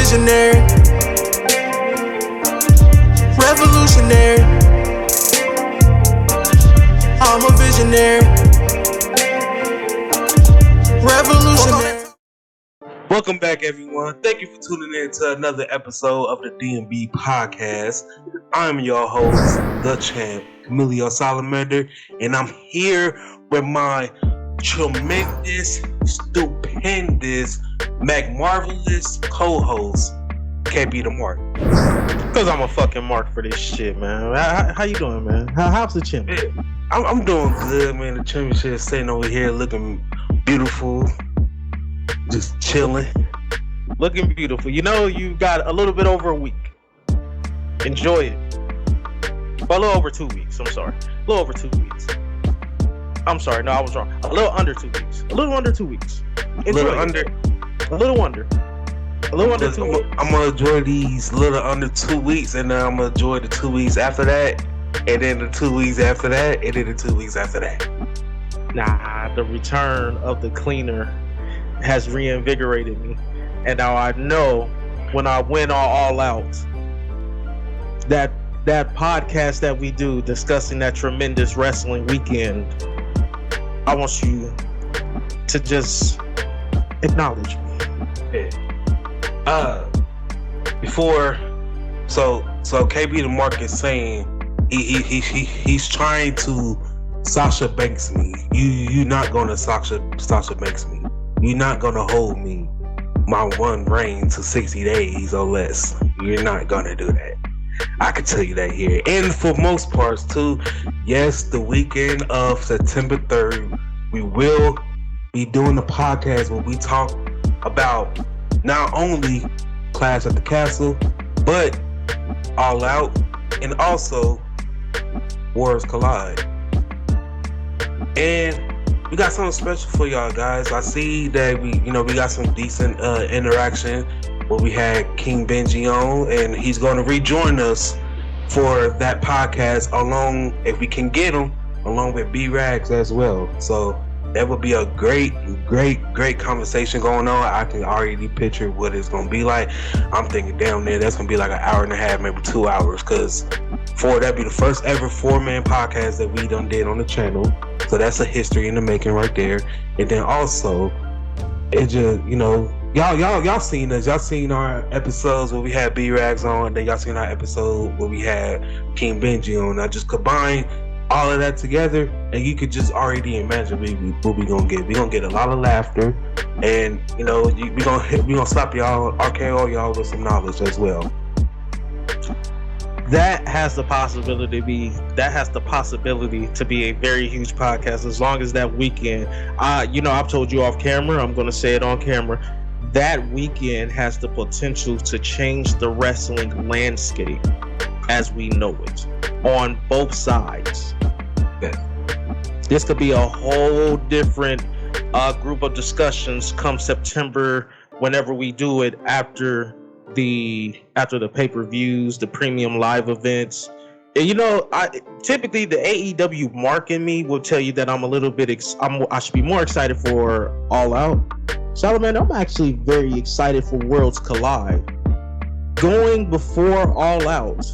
visionary, revolutionary. I'm a visionary, revolutionary. Welcome back, everyone. Thank you for tuning in to another episode of the D&B podcast. I'm your host, the champ, Camilio Salamander, and I'm here with my tremendous, stupendous, McMarvelous co-host, KB the Mark. Because I'm a fucking mark for this shit, man. How you doing, man? How's the champ? Yeah, I'm doing good, man. The championship is sitting over here looking beautiful, just chilling. Looking beautiful. You know, you got a little bit over a week. Enjoy it. Well, a little over 2 weeks. I'm sorry. A little over 2 weeks. I'm sorry. No, I was wrong. A little under 2 weeks. A little under 2 weeks. Enjoy it. A little under 2 weeks. I'm gonna enjoy these little under 2 weeks, and then I'm gonna enjoy the 2 weeks after that, and then the 2 weeks after that, and then the 2 weeks after that. Nah, the return of the cleaner has reinvigorated me, and now I know when I win all out, that podcast that we do discussing that tremendous wrestling weekend, I want you to just acknowledge me. Yeah. Before, so KB the Mark is saying he's trying to Sasha Banks me. You're not gonna Sasha Banks me. You're not gonna hold me my one reign to 60 days or less. You're not gonna do that. I can tell you that here. And for most parts too, yes, the weekend of September 3rd, we will be doing the podcast where we talk about not only Clash at the Castle, but All Out, and also Worlds Collide. And we got something special for y'all guys. I see that we got some decent interaction where we had King Benji on, and he's going to rejoin us for that podcast along, if we can get him, along with B-Rags as well. So that would be a great conversation going on. I can already picture what it's going to be like. I'm thinking down there, that's going to be like an hour and a half, maybe 2 hours, because that'd be the first ever 4-man podcast that we done did on the channel. So that's a history in the making right there. And then also, it just, y'all seen us. Y'all seen our episodes where we had B-Rags on, and then y'all seen our episode where we had King Benji on. I just combine all of that together, and you could just already imagine what we gonna get. We gonna get a lot of laughter, and we gonna slap y'all, RKO y'all with some knowledge as well. That has the possibility to be a very huge podcast as long as that weekend. I've told you off camera, I'm going to say it on camera. That weekend has the potential to change the wrestling landscape as we know it on both sides. Yeah. This could be a whole different group of discussions come September, whenever we do it, after the pay-per-views, the premium live events. And typically the AEW mark in me will tell you that I'm a little bit I should be more excited for All Out. Salamander, I'm actually very excited for Worlds Collide. Going before All Out,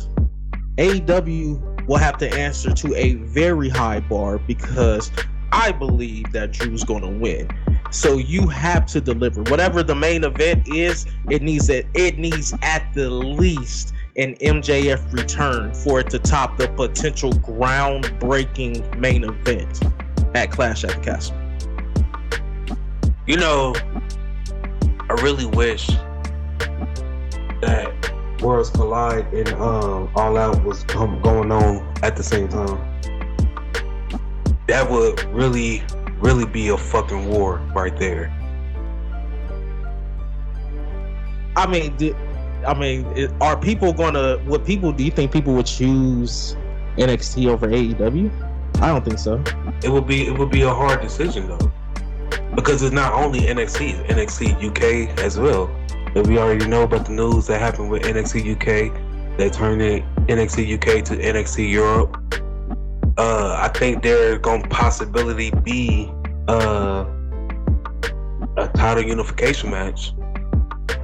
AEW will have to answer to a very high bar, because I believe that Drew's going to win. So you have to deliver. Whatever the main event is, it needs at the least an MJF return for it to top the potential groundbreaking main event at Clash at the Castle. I really wish that Worlds Collide and All Out was going on at the same time. That would really be a fucking war right there. Are people gonna? Do you think people would choose NXT over AEW? I don't think so. It would be a hard decision though, because it's not only NXT, it's NXT UK as well. And we already know about the news that happened with NXT UK. They turned it NXT UK to NXT Europe. I think there gonna possibility be a title unification match.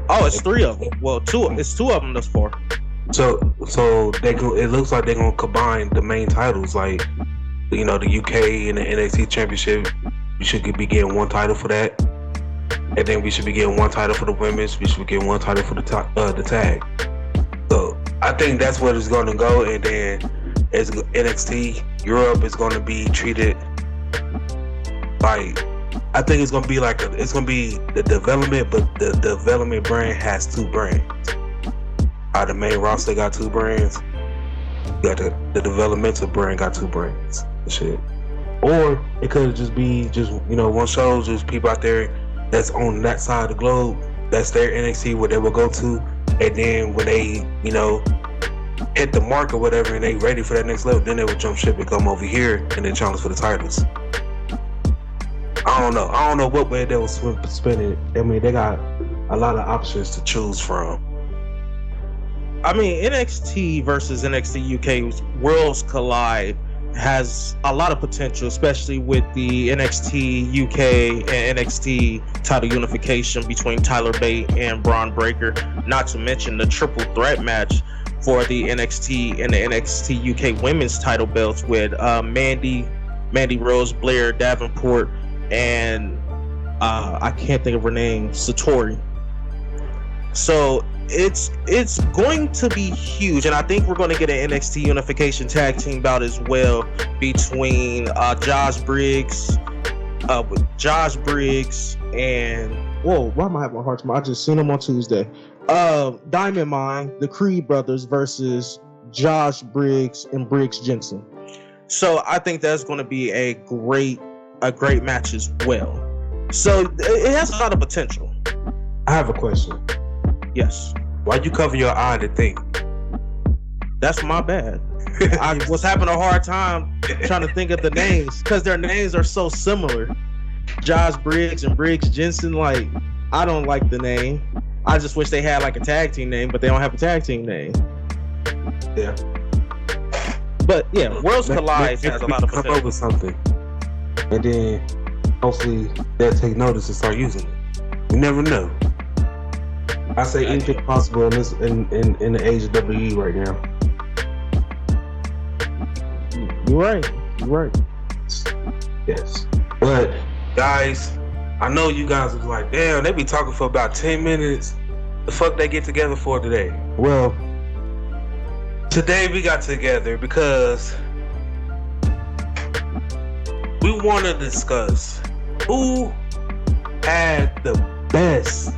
Oh, it's 3 of them. Well, it's 2 of them thus far. So it looks like they're gonna combine the main titles, like the UK and the NXT Championship. We should be getting one title for that, and then we should be getting one title for the women's. We should be getting one title for the tag. So I think that's what it's gonna go, and then as NXT Europe is gonna be treated like, I think it's gonna be like it's gonna be the development, but the development brand has 2 brands. The main roster got 2 brands. You got the developmental brand got 2 brands. Shit. Or it could just be one show, just people out there that's on that side of the globe, that's their NXT where they will go to, and then when they hit the mark or whatever and they ready for that next level, then they would jump ship and come over here and then challenge for the titles. I don't know what way they will spin it. I mean, they got a lot of options to choose from. I mean, NXT versus NXT UK's Worlds Collide has a lot of potential, especially with the NXT UK and NXT title unification between Tyler Bate and Braun Breaker, not to mention the triple threat match for the NXT and the NXT UK women's title belts with Mandy Rose, Blair Davenport, and I can't think of her name, Satori. So it's going to be huge, and I think we're going to get an NXT Unification Tag Team bout as well between Josh Briggs and why am I having a hard time? I just seen him on Tuesday. Diamond Mine, the Creed brothers versus Josh Briggs and Briggs Jensen. So I think that's going to be a great match as well. So it has a lot of potential. I have a question. Yes. Why'd you cover your eye to think? That's my bad. I was having a hard time trying to think of the names because their names are so similar. Josh Briggs and Briggs Jensen, like, I don't like the name. I just wish they had like a tag team name, but they don't have a tag team name. Yeah. But yeah, Worlds Collide has a lot of potential. Come up with something, and then hopefully they'll take notice and start using it. You never know. I say anything possible in the age of WWE right now. You're right. Yes. But guys, I know you guys was like, damn, they be talking for about 10 minutes. The fuck they get together for today? Well, today we got together because we want to discuss who had the best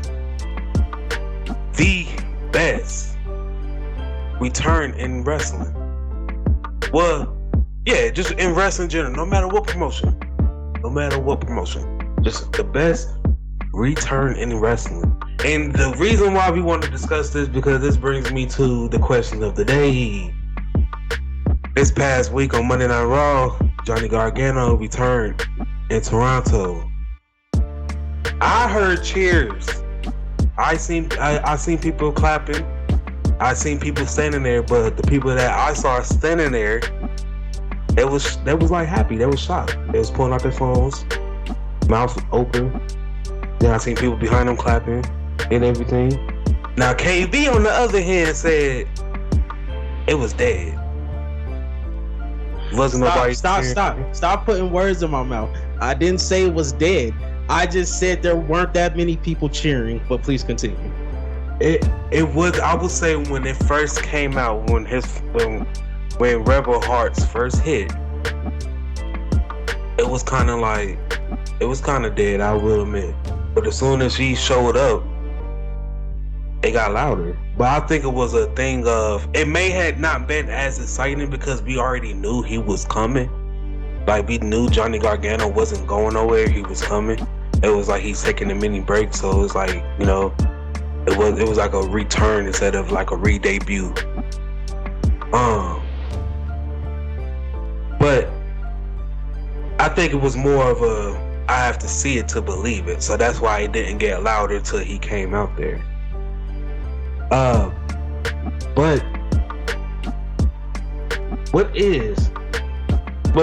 return in wrestling. Well, yeah, just in wrestling in general, no matter what promotion. Just the best return in wrestling. And the reason why we want to discuss this, because this brings me to the question of the day. This past week on Monday Night Raw, Johnny Gargano returned in Toronto. I heard cheers. I seen people clapping. I seen people standing there, but the people that I saw standing there, they was like happy. They was shocked. They was pulling out their phones, mouth open. Then I seen people behind them clapping and everything. Now KB on the other hand said it was dead. Wasn't nobody. Stop putting words in my mouth. I didn't say it was dead. I just said there weren't that many people cheering, but please continue. It was, I would say, when it first came out, when Rebel Hearts first hit, it was kind of dead, I will admit. But as soon as he showed up, it got louder. But I think it was a thing of, it may have not been as exciting because we already knew he was coming. Like, we knew Johnny Gargano wasn't going nowhere, he was coming. It was like he's taking a mini break, so it was like, you know, it was like a return instead of like a re-debut. But I think it was more of a, I have to see it to believe it. So that's why it didn't get louder till he came out there. But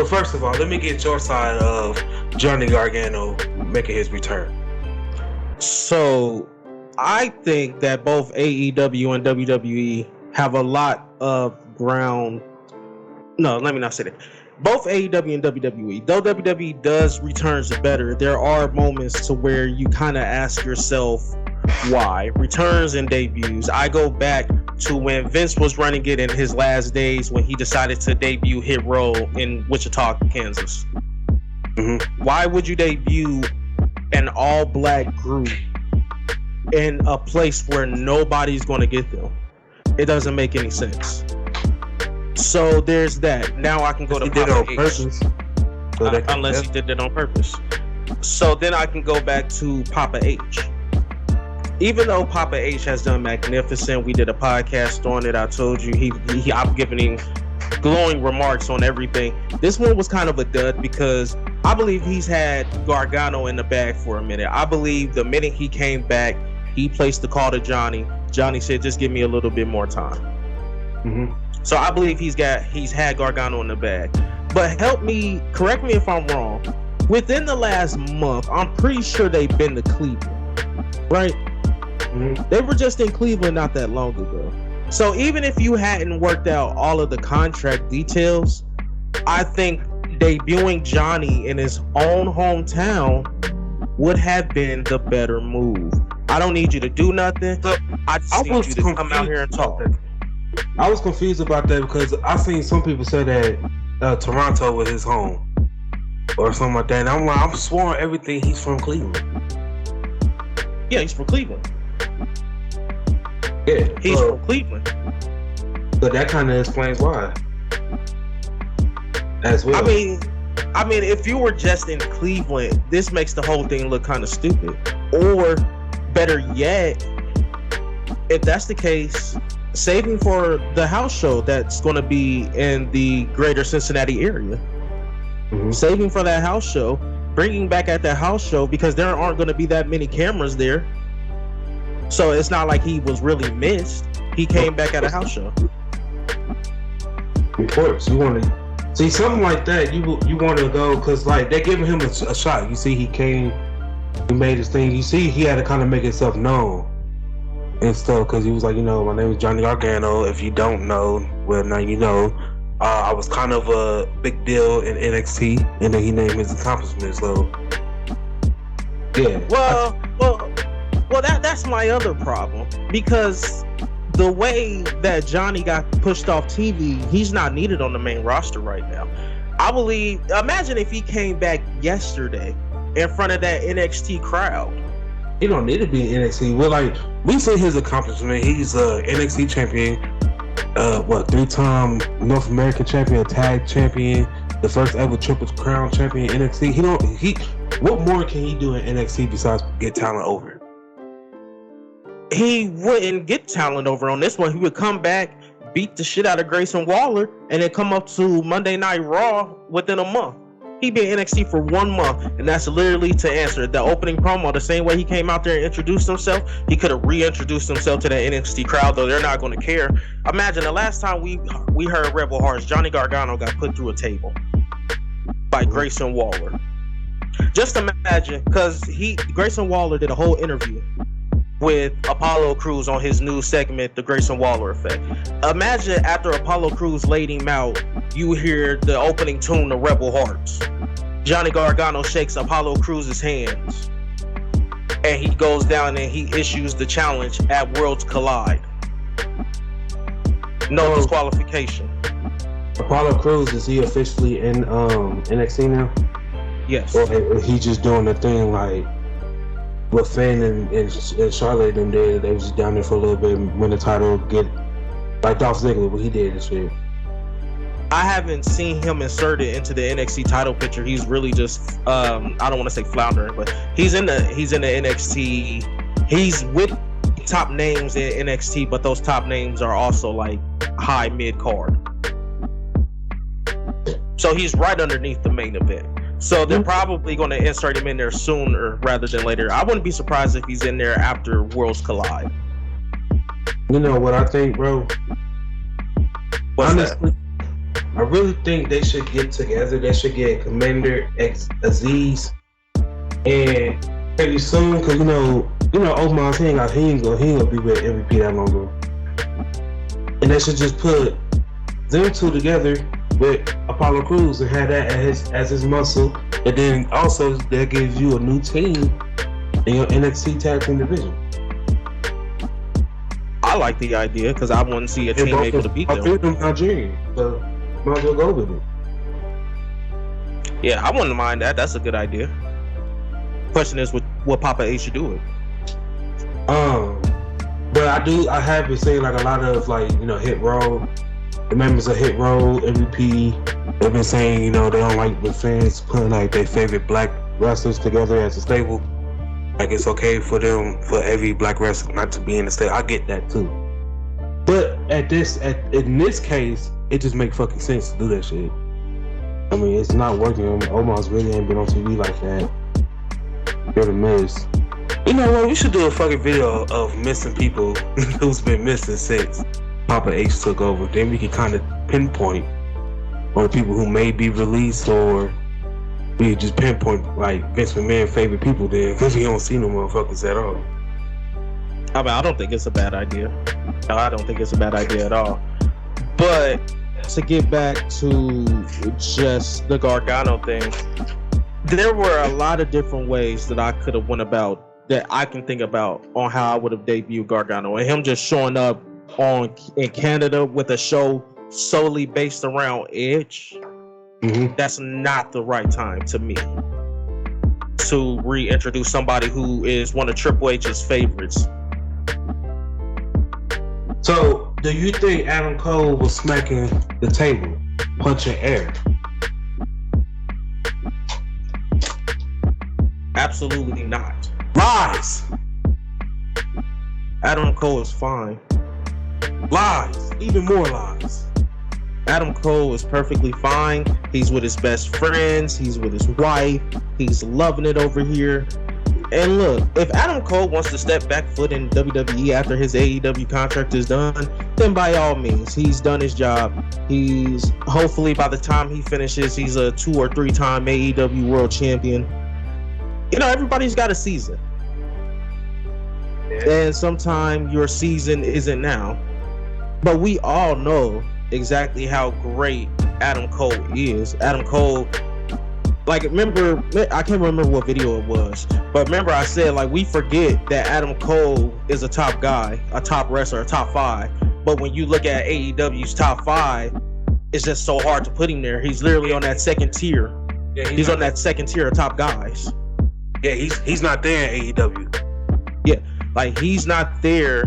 first of all, let me get your side of Johnny Gargano making his return. So I think that both AEW and WWE have a lot of ground. No, let me not say that. Both AEW and WWE, though WWE does returns better, there are moments to where you kind of ask yourself why. Returns and debuts. I go back to when Vince was running it in his last days when he decided to debut Hit Row in Wichita, Kansas. Mm-hmm. Why would you debut an all-black group in a place where nobody's going to get them? It doesn't make any sense. So there's that. Now I can go to Papa H. Unless he did it on purpose. So then I can go back to Papa H. Even though Papa H has done magnificent, we did a podcast on it. I told you I'm giving him glowing remarks on everything. This one was kind of a dud because I believe he's had Gargano in the bag for a minute. I believe the minute he came back, he placed the call to Johnny. Johnny said, "Just give me a little bit more time." Mm-hmm. So I believe he's had Gargano in the bag. But correct me if I'm wrong. Within the last month, I'm pretty sure they've been to Cleveland, right? Mm-hmm. They were just in Cleveland not that long ago. So even if you hadn't worked out all of the contract details, I think debuting Johnny in his own hometown would have been the better move. I don't need you to do nothing. I just need you to come out here and talk. I was confused about that because I seen some people say that Toronto was his home or something like that. And I'm like, I'm sworn everything he's from Cleveland. Yeah, he's from Cleveland. Yeah, he's from Cleveland. So that kind of explains why. As well. I mean, if you were just in Cleveland, this makes the whole thing look kind of stupid. Or better yet, if that's the case, saving for the house show that's going to be in the greater Cincinnati area. Mm-hmm. Saving for that house show, bringing back at that house show because there aren't going to be that many cameras there. So it's not like he was really missed. He came back at a house show. Of course, you want to see something like that. You want to go because like they're giving him a shot. You see, he came, he made his thing. You see, he had to kind of make himself known and stuff because he was like, my name is Johnny Gargano. If you don't know, well, now you know. I was kind of a big deal in NXT, and then he named his accomplishments. So, yeah. Well, that's my other problem because the way that Johnny got pushed off TV, he's not needed on the main roster right now. Imagine if he came back yesterday in front of that NXT crowd. He don't need to be in NXT. We see his accomplishment. He's a NXT champion, 3-time North American champion, tag champion, the first ever Triple Crown champion in NXT. What more can he do in NXT besides get talent over? He wouldn't get talent over on this one. He would come back, beat the shit out of Grayson Waller, and then come up to Monday Night Raw within a month. He'd be in NXT for 1 month, and that's literally to answer the opening promo. The same way he came out there and introduced himself, he could have reintroduced himself to that NXT crowd, though they're not going to care. Imagine the last time we heard Rebel Hearts, Johnny Gargano got put through a table by Grayson Waller. Just imagine, because Grayson Waller did a whole interview with Apollo Crews on his new segment, The Grayson Waller Effect. Imagine after Apollo Crews laid him out, you hear the opening tune of Rebel Hearts. Johnny Gargano shakes Apollo Crews' hands, and he goes down and he issues the challenge at Worlds Collide. No disqualification. Apollo Crews, is he officially in NXT now? Yes. Or he just doing the thing like what Finn and Charlotte and did? They was just down there for a little bit, win the title, get like Dolph Ziggler, what he did this year. I haven't seen him inserted into the NXT title picture. He's really just I don't want to say floundering, but he's in the NXT. He's with top names in NXT, but those top names are also like high mid card. So he's right underneath the main event. So they're probably going to insert him in there sooner rather than later. I wouldn't be surprised if he's in there after Worlds Collide. You know what I think, bro? Honestly, I really think they should get together. They should get Commander Aziz and pretty soon, because you know, Omos, he ain't gonna be with MVP that long ago. And they should just put them two together with Apollo Crews and have that as his muscle. And then also that gives you a new team in your NXT tag team division. I like the idea because I want to see a team able to beat them. I them Nigerian, so might as well go with it. Yeah, I wouldn't mind that. That's a good idea. Question is, what Papa H should do it? But I have been seeing like a lot of like, you know, Hit Row, the members of Hit Row, MVP, they've been saying, you know, they don't like the fans putting like their favorite black wrestlers together as a stable. Like it's okay for them, for every black wrestler not to be in the stable. I get that too. But in this case, it just makes fucking sense to do that shit. I mean, it's not working. Omos really ain't been on TV like that. You're the Miz. You know what? We should do a fucking video of missing people who's been missing since Papa H took over. Then we can kind of pinpoint on the people who may be released, or we could just pinpoint like Vince McMahon's favorite people there, because we don't see no motherfuckers at all. I mean, I don't think it's a bad idea. No, I don't think it's a bad idea at all. But to get back to just the Gargano thing, there were a lot of different ways that I could have went about, that I can think about, on how I would have debuted Gargano. And him just showing up in Canada with a show solely based around Edge, that's not the right time to me to reintroduce somebody who is one of Triple H's favorites. So, do you think Adam Cole was smacking the table, punching air? Absolutely not. Lies. Adam Cole is fine. Lies. Even more lies. Adam Cole is perfectly fine. He's with his best friends. He's with his wife. He's loving it over here. And look, if Adam Cole wants to step back foot in WWE after his AEW contract is done, then by all means, he's done his job. He's, hopefully by the time he finishes, he's a 2 or 3 time AEW world champion. You know, everybody's got a season. Yeah. And sometimes your season isn't now. But we all know exactly how great Adam Cole is. Adam Cole, like, remember, I can't remember what video it was, but remember I said, like, we forget that Adam Cole is a top guy, a top wrestler, a top 5. But when you look at AEW's top 5, it's just so hard to put him there. He's literally on that second tier. Yeah, he's on that second tier of top guys. Yeah, he's not there in AEW. Yeah, like, he's not there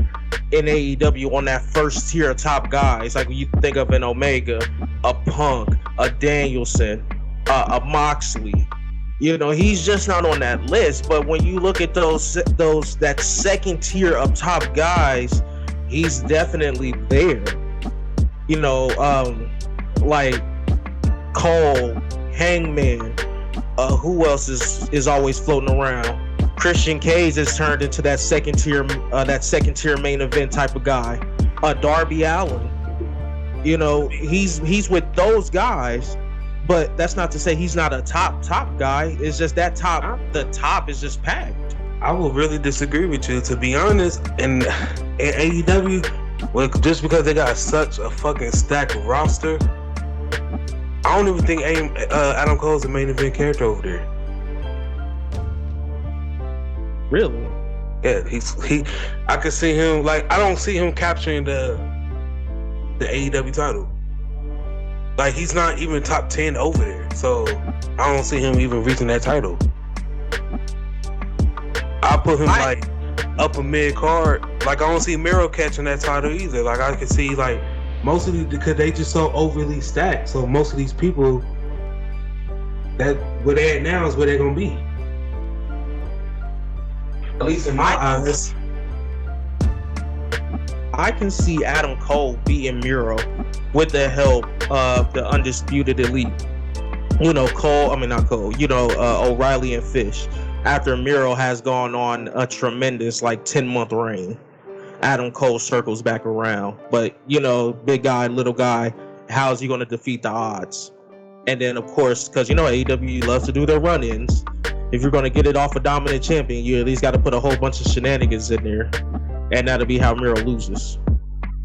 in AEW on that first tier of top guys. Like, when you think of an Omega, a Punk, a Danielson, a Moxley, you know, he's just not on that list. But when you look at that second tier of top guys, he's definitely there. You know, like Cole, Hangman, who else is always floating around? Christian Cage has turned into that second tier main event type of guy. Darby Allin, you know, he's with those guys. But that's not to say he's not a top guy. It's just that the top is just packed. I will really disagree with you, to be honest. In AEW, well, just because they got such a fucking stacked roster, I don't even think Adam Cole's the main event character over there. Really? Yeah, I could see him, like, I don't see him capturing the AEW title. Like, he's not even top 10 over there, so I don't see him even reaching that title. I put him like upper mid card. Like, I don't see Miro catching that title either. Like, I can see, like, most of these, because they just so overly stacked. So most of these people, that where they at now is where they're gonna be. At least in my eyes. I can see Adam Cole beating Miro with the help of the Undisputed Elite. You know, O'Reilly and Fish. After Miro has gone on a tremendous, like, 10-month reign, Adam Cole circles back around. But, you know, big guy, little guy, how's he going to defeat the odds? And then, of course, because, you know, AEW loves to do their run-ins, if you're gonna get it off a dominant champion, you at least got to put a whole bunch of shenanigans in there, and that'll be how Miro loses.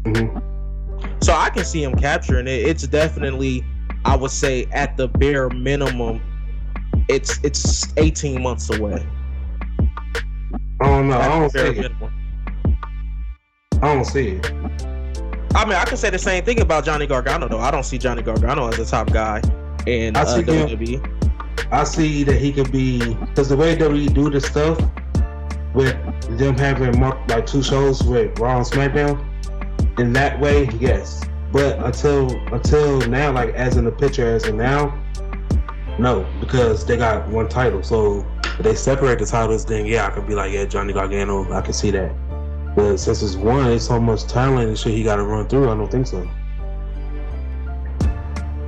Mm-hmm. So I can see him capturing it. It's definitely, I would say, at the bare minimum, it's 18 months away. I don't know. I don't see it. I don't see it. I mean, I can say the same thing about Johnny Gargano, though. I don't see Johnny Gargano as a top guy in WWE. I see that he could be, because the way WWE do this stuff, with them having like 2 shows with Raw and SmackDown, in that way, yes. But until now, like as in the picture as of now, no, because they got 1 title. So if they separate the titles, then yeah, I could be like, yeah, Johnny Gargano, I can see that. But since it's 1, it's so much talent and shit he got to run through. I don't think so.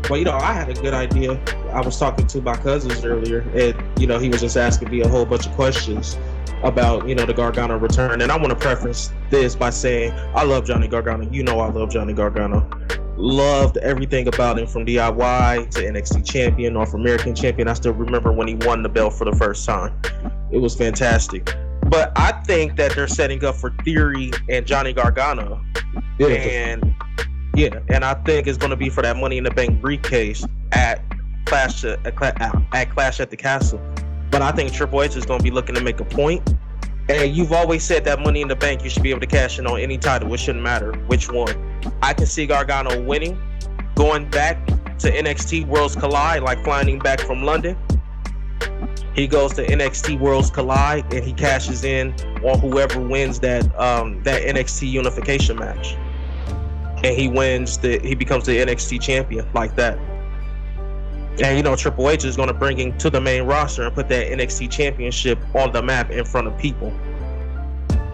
Well, I had a good idea. I was talking to my cousins earlier, and he was just asking me a whole bunch of questions about the Gargano return. And I want to preface this by saying I love Johnny Gargano. I love Johnny Gargano. Loved everything about him, from DIY to NXT champion, North American champion. I still remember when he won the belt for the first time. It was fantastic. But I think that they're setting up for Theory and Johnny Gargano. Yeah. And I think it's going to be for that Money in the Bank briefcase at Clash at the Castle. But I think Triple H is going to be looking to make a point. And you've always said that Money in the Bank, you should be able to cash in on any title. It shouldn't matter which one. I can see Gargano winning, going back to NXT Worlds Collide, like flying back from London. He goes to NXT Worlds Collide and he cashes in on whoever wins that NXT unification match. And he becomes the NXT champion like that. And Triple H is going to bring him to the main roster and put that NXT championship on the map in front of people.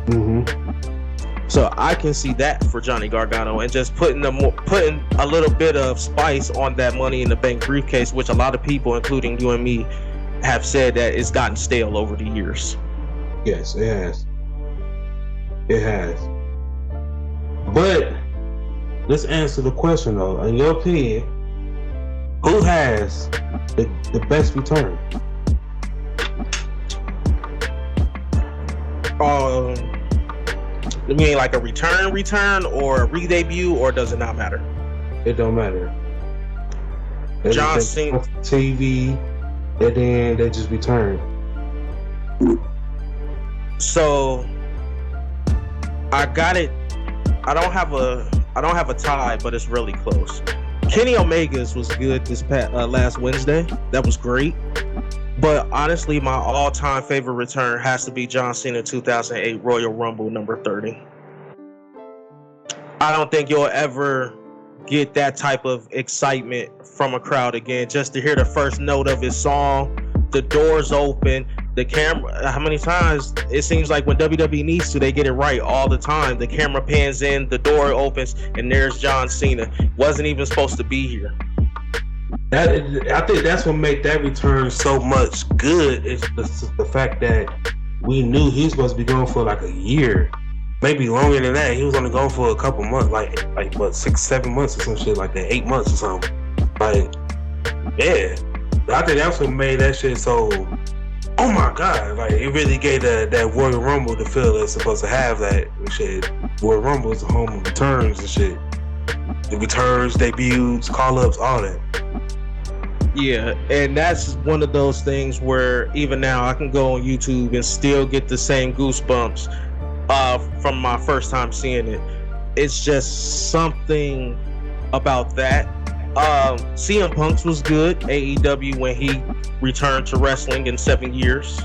Mm-hmm. So I can see that for Johnny Gargano, and just putting a little bit of spice on that Money in the Bank briefcase, which a lot of people, including you and me, have said that it's gotten stale over the years. Yes, it has. It has. But let's answer the question though. In your opinion, who has the best return? You mean like a return, or a re-debut, or does it not matter? It don't matter. John Cena TV, and then they just return. So I got it. I don't have a tie, but it's really close. Kenny Omega's was good this last Wednesday. That was great. But honestly, my all-time favorite return has to be John Cena 2008 Royal Rumble number 30. I don't think you'll ever get that type of excitement from a crowd again. Just to hear the first note of his song, the doors open, the camera. How many times it seems like when WWE needs to, they get it right all the time. The camera pans in, the door opens, and there's John Cena. Wasn't even supposed to be here. I think that's what made that return so much good, is the fact that we knew he was supposed to be going for like a year, maybe longer than that. He was only going for a couple months, like what, 6-7 months or some shit like that, 8 months or something. Like, yeah, I think that's what made that shit so. Oh my God! Like, it really gave that Royal Rumble the feel it's supposed to have. That shit. Royal Rumble is the home of returns and shit. The returns, debuts, call-ups, all that. Yeah, and that's one of those things where even now I can go on YouTube and still get the same goosebumps from my first time seeing it. It's just something about that. CM Punk's was good, AEW, when he returned to wrestling in 7 years.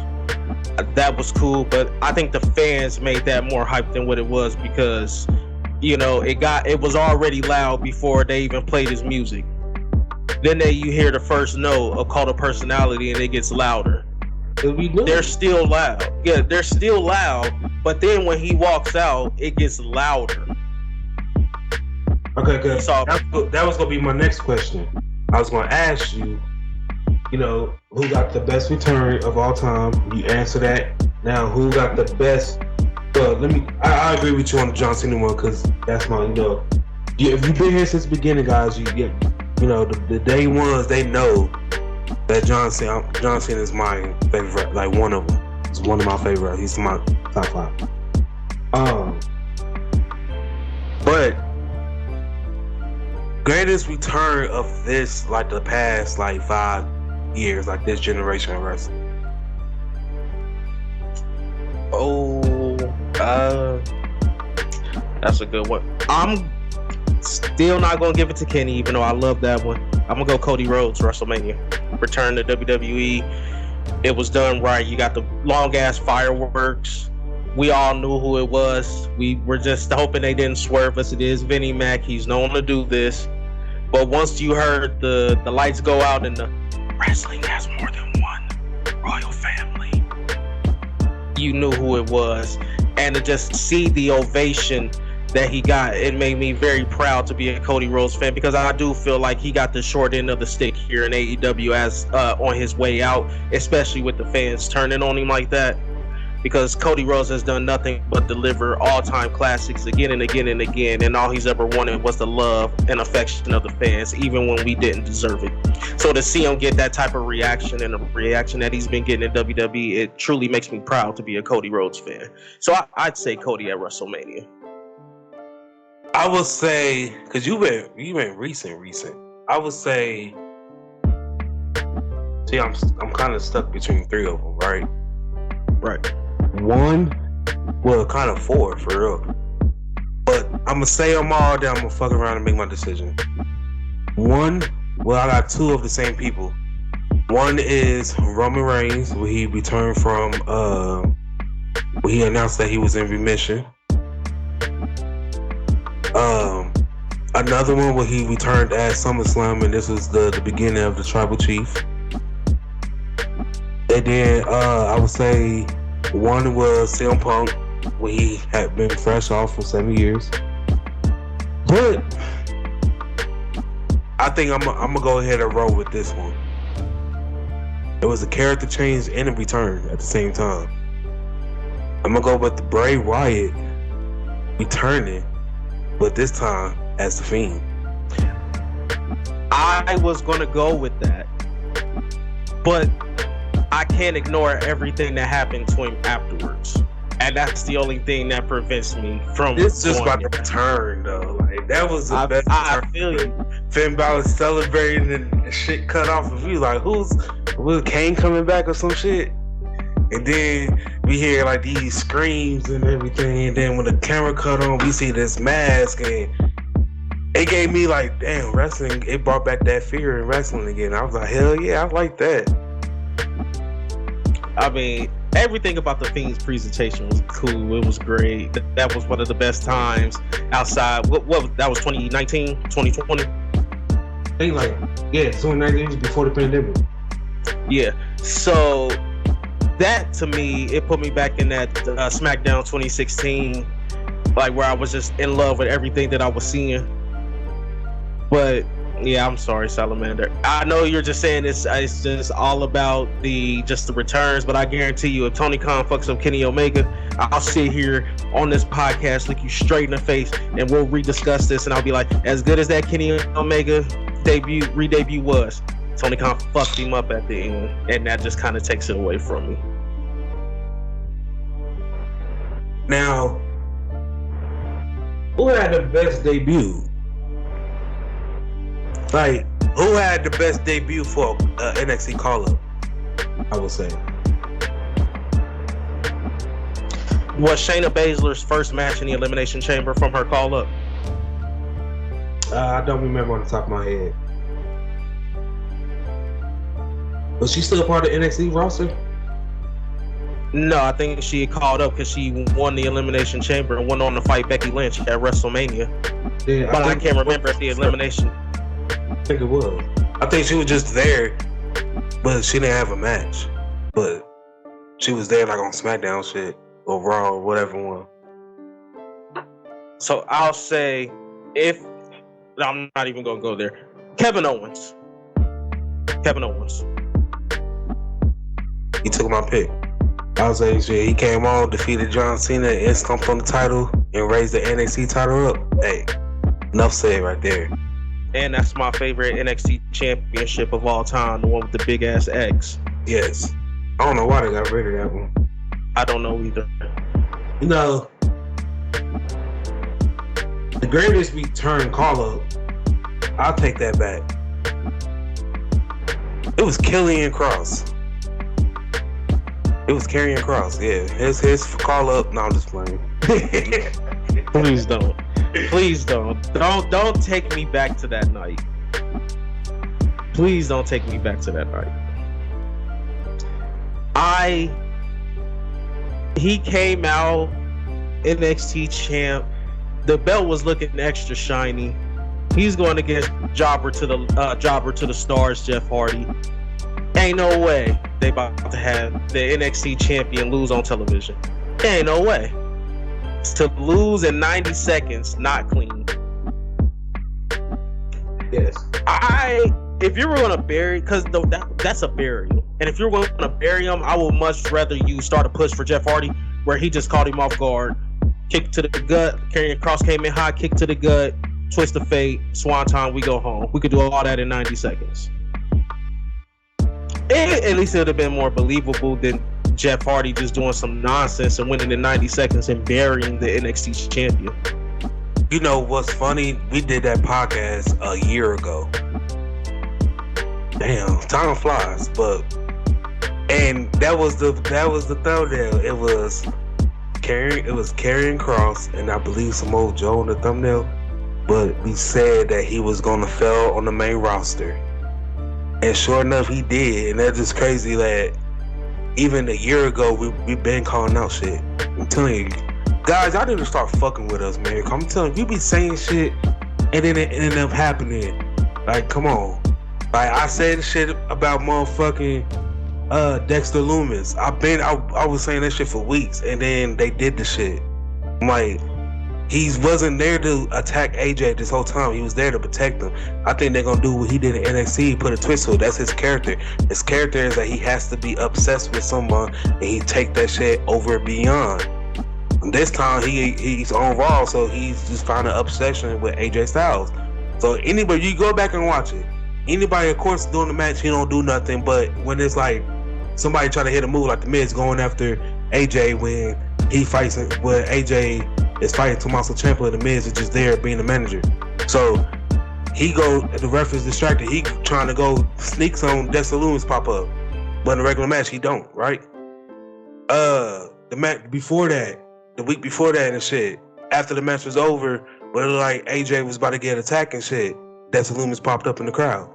That was cool, but I think the fans made that more hype than what it was, because it was already loud before they even played his music. Then you hear the first note of Cult of Personality and it gets louder. They're still loud. Yeah, they're still loud, but then when he walks out, it gets louder. Okay, good. So that was gonna be my next question. I was gonna ask you, who got the best return of all time? You answer that. Now, who got the best? Well, I agree with you on the John Cena one, because that's my, if you've been here since the beginning, guys, the day ones, they know that John Cena is my favorite, like one of them. He's one of my favorite. He's my top 5. But greatest return of this, like the past, like 5 years, like this generation of wrestling. That's a good one. I'm still not gonna give it to Kenny, even though I love that one. I'm gonna go Cody Rhodes, WrestleMania. Return to WWE. It was done right. You got the long ass fireworks. We all knew who it was. We were just hoping they didn't swerve us. It is Vinnie Mac. He's known to do this. But once you heard the lights go out and the wrestling has more than one royal family, you knew who it was. And to just see the ovation that he got, it made me very proud to be a Cody Rhodes fan, because I do feel like he got the short end of the stick here in AEW as on his way out, especially with the fans turning on him like that. Because Cody Rhodes has done nothing but deliver all-time classics again and again and again, and all he's ever wanted was the love and affection of the fans, even when we didn't deserve it. So to see him get that type of reaction, and the reaction that he's been getting in WWE, it truly makes me proud to be a Cody Rhodes fan. So I'd say Cody at WrestleMania. I would say, because you been recent. I would say, see, I'm kind of stuck between 3 of them, right? Right. 1, well, kind of 4 for real. But I'm gonna say them all, then I'm gonna fuck around and make my decision. 1, well, I got 2 of the same people. 1 is Roman Reigns, where he returned from, where he announced that he was in remission. Another one where he returned at SummerSlam, and this was the beginning of the Tribal Chief. And then I would say 1 was CM Punk, where he had been fresh off for 7 years. But I think I'm gonna go ahead and roll with this one. It was a character change and a return at the same time. I'm gonna go with the Bray Wyatt returning, but this time as the Fiend. I was gonna go with that, but I can't ignore everything that happened to him afterwards, and that's the only thing that prevents me from. It's just about the return, though. Like that was the best. I feel you. Finn Balor celebrating and shit cut off of you. Like was Kane coming back or some shit? And then we hear like these screams and everything, and then when the camera cut on, we see this mask, and it gave me like, damn, wrestling. It brought back that fear in wrestling again. I was like, hell yeah, I like that. I mean, everything about the Fiend's presentation was cool. It was great. That was one of the best times outside. What that was 2019, 2020? I think like, yeah, 2019 was before the pandemic. Yeah. So that to me, it put me back in that SmackDown 2016, like where I was just in love with everything that I was seeing. But yeah, I'm sorry, Salamander. I know you're just saying it's just all about the returns, but I guarantee you, if Tony Khan fucks up Kenny Omega, I'll sit here on this podcast, look you straight in the face, and we'll rediscuss this, and I'll be like, as good as that Kenny Omega re-debut was, Tony Khan fucked him up at the end, and that just kind of takes it away from me. Now, who had the best debut? Like, who had the best debut for NXT call-up? I would say. Was Shayna Baszler's first match in the Elimination Chamber from her call-up? I don't remember on the top of my head. Was she still part of the NXT roster? No, I think she called up because she won the Elimination Chamber and went on to fight Becky Lynch at WrestleMania. Yeah, but I can't remember the Elimination. I think it was. I think she was just there, but she didn't have a match. But she was there like on SmackDown shit or Raw or whatever one. So I'll say, I'm not even gonna go there. Kevin Owens. He took my pick. I was saying shit. He came on, defeated John Cena, and stomped on the title and raised the NXT title up. Hey, enough said right there. And that's my favorite NXT championship of all time, the one with the big ass X. Yes. I don't know why they got rid of that one. I don't know either. You know, the greatest return call up, I'll take that back. It was Killian Cross. It was Karrion Cross, yeah. His call up. No, I'm just playing. Please don't. Please don't. Don't take me back to that night. Please don't take me back to that night. He came out NXT champ. The belt was looking extra shiny. He's going against Jobber to the Stars, Jeff Hardy. Ain't no way they about to have the NXT champion lose on television. Ain't no way. To lose in 90 seconds, not clean. Yes. If you were going to bury, because that's a burial. And if you're going to bury him, I would much rather you start a push for Jeff Hardy, where he just caught him off guard. Kick to the gut. Karrion Cross came in high, kick to the gut, twist of fate, swanton, we go home. We could do all that in 90 seconds. At least it would have been more believable than Jeff Hardy just doing some nonsense and winning in 90 seconds and burying the NXT champion. You know what's funny? We did that podcast a year ago. Damn, time flies, and that was the thumbnail. It was Karrion Cross and I believe Samoa Joe in the thumbnail. But we said that he was gonna fail on the main roster. And sure enough, he did. And that's just crazy that even a year ago, we've been calling out shit. I'm telling you, guys, y'all need to start fucking with us, man. I'm telling you, we be saying shit and then it ended up happening. Like, come on. Like, I said shit about motherfucking Dexter Lumis. I was saying that shit for weeks, and then they did the shit. I'm like, he wasn't there to attack AJ this whole time. He was there to protect him. I think they're gonna do what he did in NXT, put a twist to it. That's his character. His character is that he has to be obsessed with someone and he take that shit over and beyond. And this time he's on Raw, so he's just found an obsession with AJ Styles. So anybody, you go back and watch it. Anybody, of course, during the match, he don't do nothing. But when it's like somebody try to hit a move like the Miz going after AJ when he fights, when AJ is fighting Tommaso Ciampa, and the Miz is just there being the manager. So the ref is distracted. He trying to go sneaks on Dexter Lumis pop up, but in a regular match he don't. Right? The match before that, the week before that and shit. After the match was over, but it looked like AJ was about to get attacked and shit, Dexter Lumis popped up in the crowd.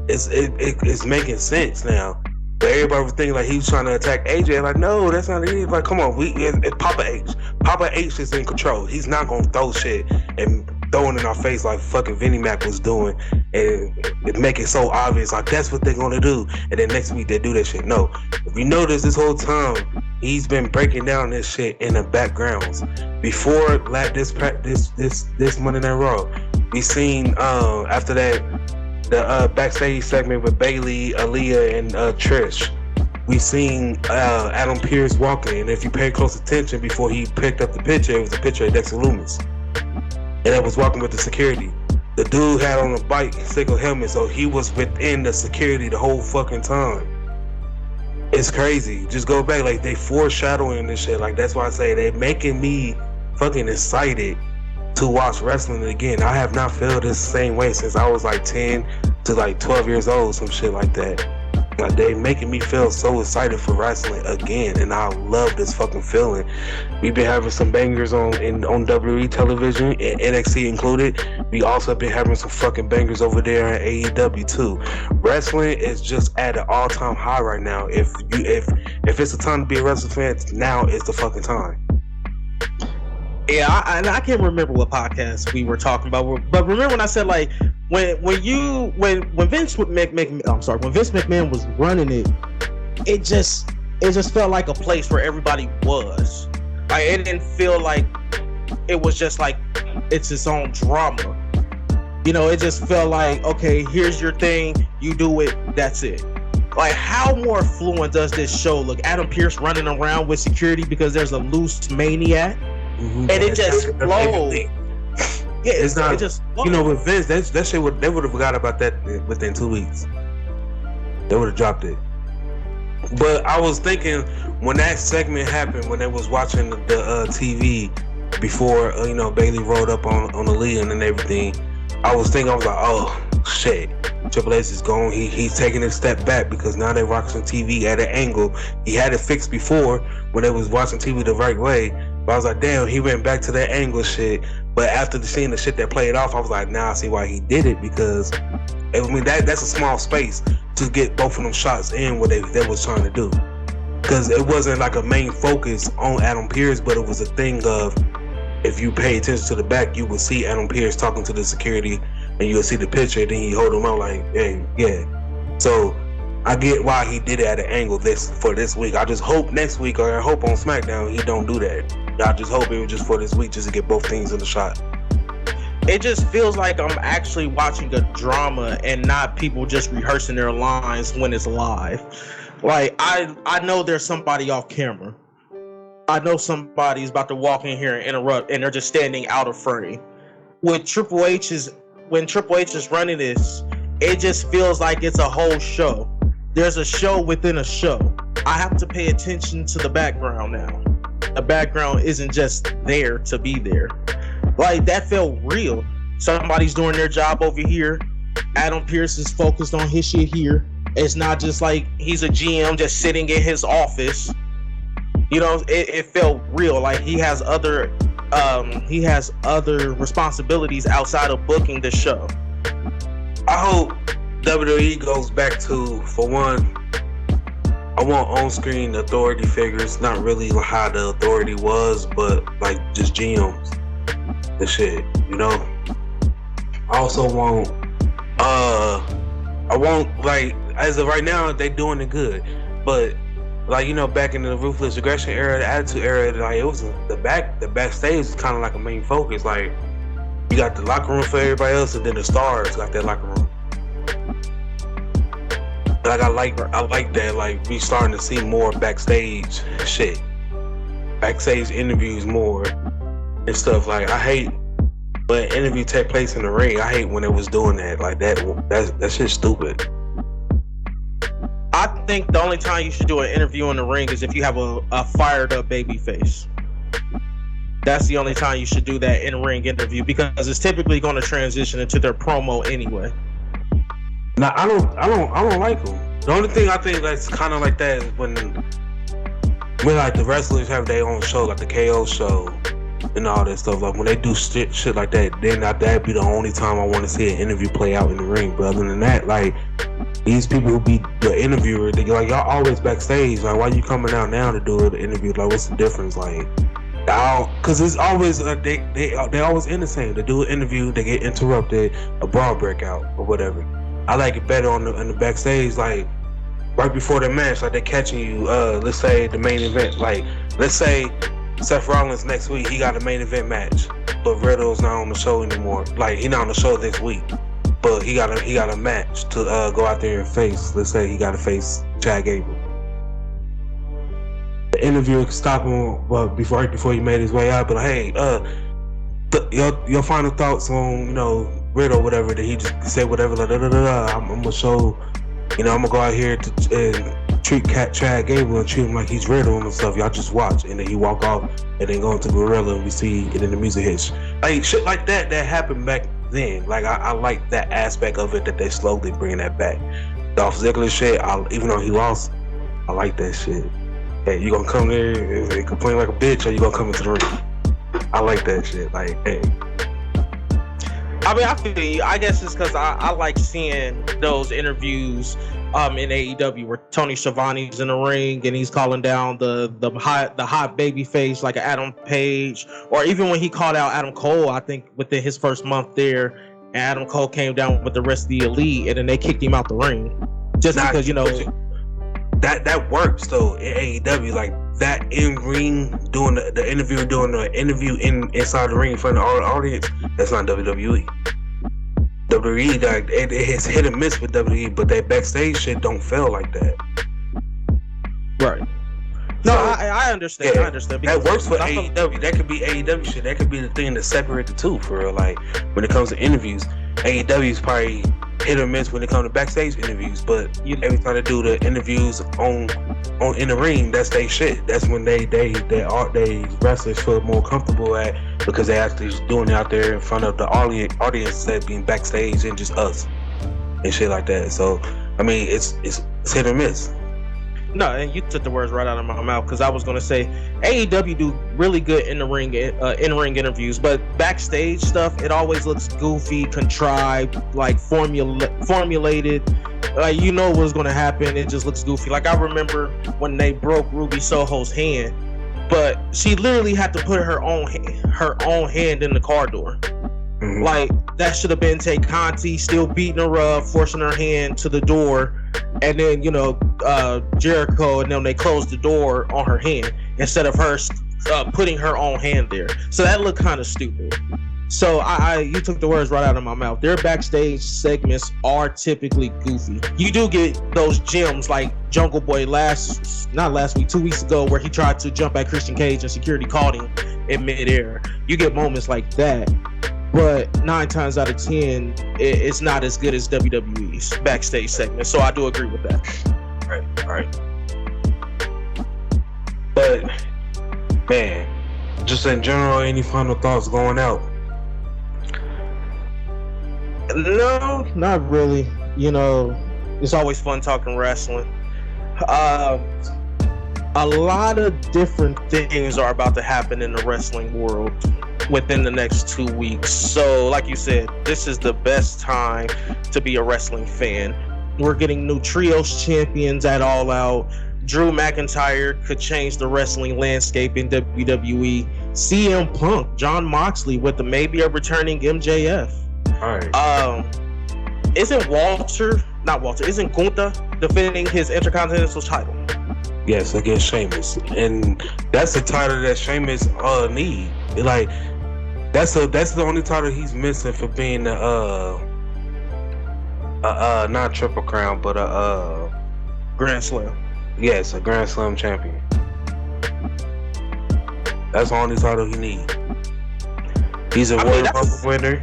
It's making sense now. But everybody was thinking like he was trying to attack AJ. Like, no, that's not it. Like, come on, it's Papa H. Papa H is in control. He's not gonna throw shit and throw it in our face like fucking Vinnie Mac was doing, and it make it so obvious. Like, that's what they're gonna do. And then next week they do that shit. No, if you notice, this whole time he's been breaking down this shit in the backgrounds. Before this Monday Night Raw, we seen after that. The backstage segment with Bayley, Aaliyah, and Trish. We seen Adam Pearce walking, and if you pay close attention, before he picked up the picture, it was a picture of Dexter Lumis, and it was walking with the security. The dude had on a bicycle helmet, so he was within the security the whole fucking time. It's crazy. Just go back, like they foreshadowing this shit. Like that's why I say they making me fucking excited to watch wrestling again. I have not felt this same way since I was like 10 to like 12 years old, some shit like that. Like they making me feel so excited for wrestling again, and I love this fucking feeling. We've been having some bangers on WWE television, and NXT included. We also been having some fucking bangers over there in AEW too. Wrestling is just at an all-time high right now. If it's a time to be a wrestling fan, now is the fucking time. Yeah, I can't remember what podcast we were talking about, but remember when I said like when Vince McMahon was running it, it just felt like a place where everybody was. Like it didn't feel like it was just like it's its own drama. You know, it just felt like, okay, here's your thing, you do it, that's it. Like, how more fluent does this show look? Adam Pearce running around with security because there's a loose maniac. Mm-hmm. And it just flowed. Yeah, It's not. it just You know, with Vince, that shit they would have forgot about that within 2 weeks. They would have dropped it. But I was thinking when that segment happened, when they was watching the TV before Bailey rolled up on the lead and everything, I was like, oh shit, Triple H is gone. He's taking a step back because now they're watching TV at an angle. He had it fixed before when they was watching TV the right way. But I was like, damn, he went back to that angle shit. But after seeing the shit that played off, I was like, now I see why he did it, because I mean that's a small space to get both of them shots in what they was trying to do. Because it wasn't like a main focus on Adam Pearce, but it was a thing of, if you pay attention to the back, you would see Adam Pearce talking to the security, and you'll see the picture, and then he hold him out like, hey, yeah. So I get why he did it at an angle for this week. I just hope next week, or I hope on SmackDown, he don't do that. I just hope it was just for this week, just to get both things in the shot. It just feels like I'm actually watching a drama and not people just rehearsing their lines when it's live. Like, I know there's somebody off camera. I know somebody's about to walk in here and interrupt, and they're just standing out of frame. When Triple H is running this, it just feels like it's a whole show. There's a show within a show. I have to pay attention to the background now. The background isn't just there to be there. Like, that felt real. Somebody's doing their job over here. Adam Pearce is focused on his shit here. It's not just like he's a GM just sitting in his office. You know, it felt real. Like he has other responsibilities outside of booking the show. I hope WWE goes back to, for one, I want on-screen authority figures, not really how the authority was, but like just GMs and shit, you know? I also want, like, as of right now, they doing it good, but like, you know, back in the Ruthless Aggression era, the Attitude era, like, it was the backstage was kind of like a main focus. Like, you got the locker room for everybody else, and then the stars got that locker room. Like, I like that. Like, we starting to see more backstage shit, backstage interviews more and stuff. Like, I hate when an interview take place in the ring. I hate when it was doing that. Like, that shit's stupid. I think the only time you should do an interview in the ring is if you have a fired up baby face. That's the only time you should do that in-ring interview, because it's typically going to transition into their promo anyway. Nah, I don't like them. The only thing I think that's kind of like that is when like the wrestlers have their own show, like the KO show and all that stuff. Like when they do shit like that, then that'd be the only time I want to see an interview play out in the ring. But other than that, like, these people who be the interviewer, they like, y'all always backstage. Like, why you coming out now to do an interview? Like, what's the difference? Like, because it's always they always in the same. They do an interview, they get interrupted, a brawl break out or whatever. I like it better on the backstage, like right before the match, like they catching you. Let's say the main event, like let's say Seth Rollins next week, he got a main event match, but Riddle's not on the show anymore. Like, he not on the show this week, but he got a match to go out there and face. Let's say he got to face Chad Gable. The interviewer stop him right before he made his way out, but like, hey, your final thoughts on, you know, Riddle, whatever, that he just say whatever, like, I'm gonna show, you know, I'm gonna go out here and treat Chad Gable and treat him like he's Riddle and stuff. Y'all just watch, and then he walk off, and then go into Gorilla, and we see, and then the music hits. Like shit like that happened back then. Like I like that aspect of it, that they slowly bringing that back. Dolph Ziggler shit, even though he lost, I like that shit. Hey, you gonna come there and complain like a bitch, or you gonna come into the ring? I like that shit. Like, hey. I mean, I feel you. I guess it's because I like seeing those interviews in AEW where Tony Schiavone's in the ring and he's calling down the hot baby face like an Adam Page, or even when he called out Adam Cole, I think within his first month there, and Adam Cole came down with the rest of the Elite, and then they kicked him out the ring just because, you know, that works though in AEW. Like that in ring doing the interview inside the ring in front of the audience, that's not WWE. WWE, like, it's hit and miss with WWE, but that backstage shit don't feel like that. Right. No, So, I understand. I understand. That because works for I feel- AEW. That could be AEW shit. That could be the thing that separate the two for real. Like when it comes to interviews, AEW is probably hit or miss when it comes to backstage interviews. But every time they do the interviews on in the ring, that's they shit. That's when they wrestlers feel more comfortable at, because they actually just doing it out there in front of the audience instead of being backstage and just us and shit like that. So I mean, it's hit or miss. No, and you took the words right out of my mouth, because I was going to say AEW do really good in ring interviews, but backstage stuff, it always looks goofy, contrived, like formulated. Like, you know what's going to happen. It just looks goofy. Like, I remember when they broke Ruby Soho's hand, but she literally had to put her own hand in the car door. Mm-hmm. Like, that should have been Tay Conti still beating her up, forcing her hand to the door, and then, you know, Jericho and them, they closed the door on her hand instead of her putting her own hand there. So that looked kind of stupid. So you took the words right out of my mouth. Their backstage segments are typically goofy. You do get those gems like Jungle Boy 2 weeks ago, where he tried to jump at Christian Cage and security caught him in midair. You get moments like that. But 9 times out of 10, it's not as good as WWE's backstage segment. So I do agree with that. Right. But, man, just in general, any final thoughts going out? No, not really. You know, it's always fun talking wrestling. A lot of different things are about to happen in the wrestling world within the next 2 weeks. So, like you said, this is the best time to be a wrestling fan. We're getting new trios champions at All Out. Drew McIntyre could change the wrestling landscape in WWE. CM Punk, Jon Moxley with maybe a returning MJF. All right. Isn't Gunther defending his Intercontinental title? Yes, against Sheamus, and that's the title that Sheamus need. Like, that's the only title he's missing for being not Triple Crown, but Grand Slam. Yes, a Grand Slam champion. That's the only title he needs. He's a Royal Rumble winner.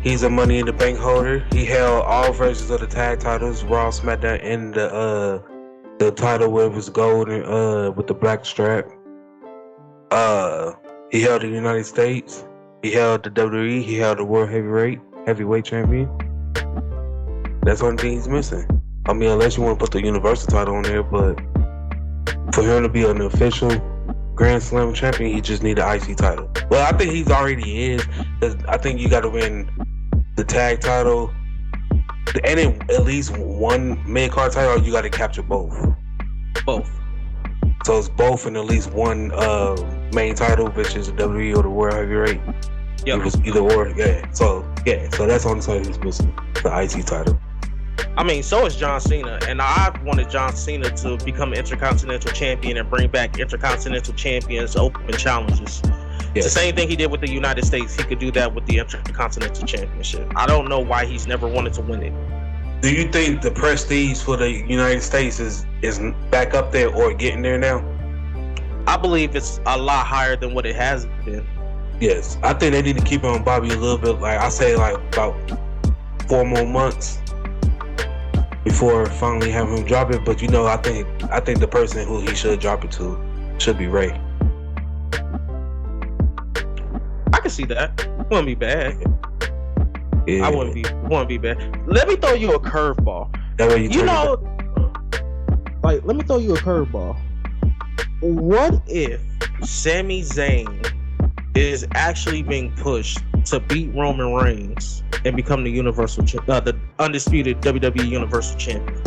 He's a Money in the Bank holder. He held all versions of the tag titles, Raw, SmackDown, and the title where it was gold and with the black strap. He held the United States. He held the WWE. He held the World Heavyweight Champion. That's one thing he's missing. I mean, unless you want to put the Universal title on there, but for him to be an official Grand Slam champion, he just need the IC title. Well, I think he's already is. I think you got to win the tag title and then at least one mid-card title, or you got to capture both. So it's both and at least one main title, which is the WWE or the World Heavyweight. Yep. It was either or, yeah. So that's on the side he's missing, the IC title. I mean, so is John Cena, and I wanted John Cena to become Intercontinental Champion and bring back Intercontinental Champions open challenges. Yes. It's the same thing he did with the United States. He could do that with the Intercontinental Championship. I don't know why he's never wanted to win it. Do you think the prestige for the United States is back up there or getting there now? I believe it's a lot higher than what it has been. Yes, I think they need to keep on Bobby a little bit. Like I say, like about 4 more months before finally having him drop it. But you know, I think the person who he should drop it to should be Ray. I can see that. Wouldn't be bad. Yeah. I wouldn't be bad. Let me throw you a curveball. That way let me throw you a curveball. What if Sami Zayn is actually being pushed to beat Roman Reigns and become the undisputed WWE Universal Champion?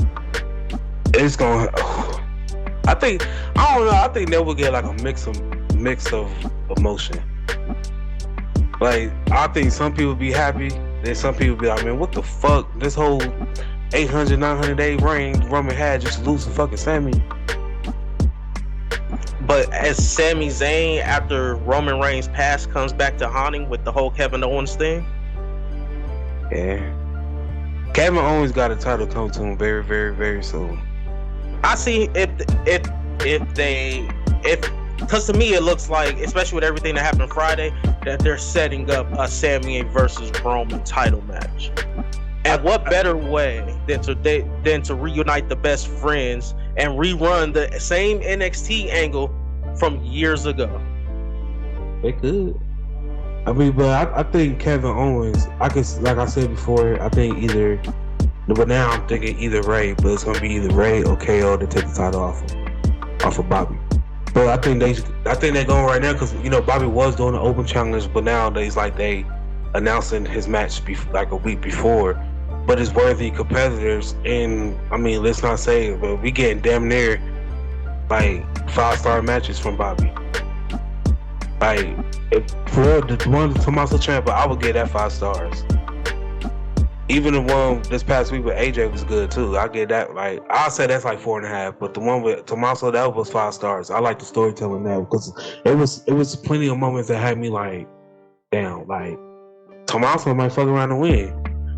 It's gonna. I don't know. I think they will get like a mix of emotion. Like, I think some people be happy, then some people be like, man, what the fuck? This whole 800, 900 day reign Roman had just lose to fucking Sami. But as Sami Zayn, after Roman Reigns' past, comes back to haunting with the whole Kevin Owens thing. Yeah. Kevin Owens got a title come to him very, very, very soon. I see if because to me it looks like, especially with everything that happened Friday, that they're setting up a Sami versus Roman title match. And what better way than to reunite the best friends and rerun the same NXT angle from years ago? They could. I mean, but I think Kevin Owens, like I said before, I think either, but now I'm thinking either Ray, but it's gonna be either Ray or KO to take the title off of Bobby. But I think they're going right now because Bobby was doing an open challenge, but nowadays they announcing his match like a week before. But it's worthy competitors, and I mean, let's not say it, but we getting damn near like 5-star matches from Bobby. Like, if for real, the one Tommaso Ciampa, I would get that 5 stars. Even the one this past week with AJ was good too. I get that, like, I'll say that's like 4.5. But the one with Tommaso, that was 5 stars. I like the storytelling now because it was plenty of moments that had me like, damn, like Tommaso might fuck around and win.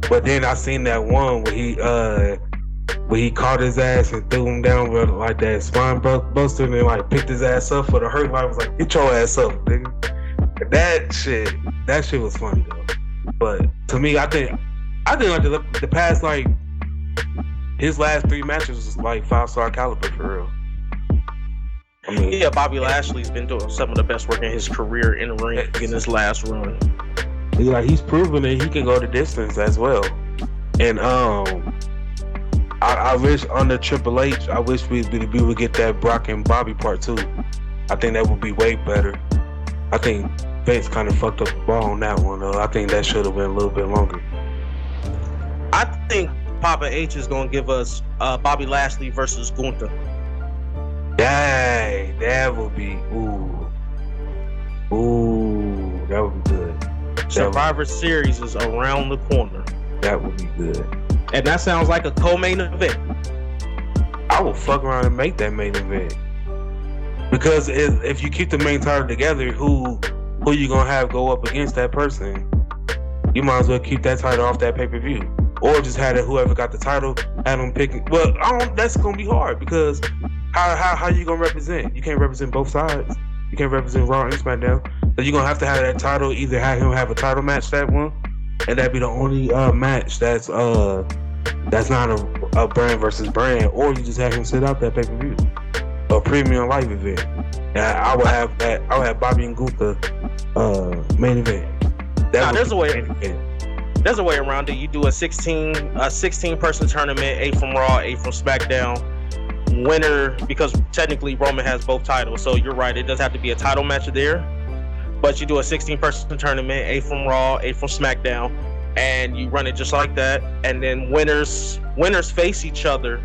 But then I seen that one where he caught his ass and threw him down with like that spine buster and then like picked his ass up for the hurt. I was like, get your ass up, nigga. That shit was funny though. But to me, I think like the past, like his last 3 matches was like 5-star caliber for real. I mean, yeah, Bobby Lashley's been doing some of the best work in his career in the ring in his last run. He's proven that he can go the distance as well. And I wish under Triple H, I wish we would get that Brock and Bobby part 2. I think that would be way better. I think Vince kind of fucked up the ball on that one though. I think that should have been a little bit longer. I think Papa H is going to give us Bobby Lashley versus Gunther. Dang, that would be that would be good. Survivor Series is around the corner. That would be good. And that sounds like a co-main event. I will fuck around and make that main event. Because if you keep the main title together, who you gonna have go up against that person? You might as well keep that title off that pay-per-view. Or just have whoever got the title, have them picking. Well, that's gonna be hard because how you gonna represent? You can't represent both sides. You can't represent Raw and SmackDown. So you're gonna have to have that title, either have him have a title match that one, and that'd be the only match that's not a brand versus brand, or you just have him sit out that pay-per-view, a premium live event. And I would have Bobby and Gunther main event. There's a way around it. You do a 16 person tournament, 8 from Raw, 8 from SmackDown. Winner, because technically Roman has both titles, so you're right, it does have to be a title match there. But you do a 16 person tournament, 8 from Raw, 8 from SmackDown, and you run it just like that. And then winners face each other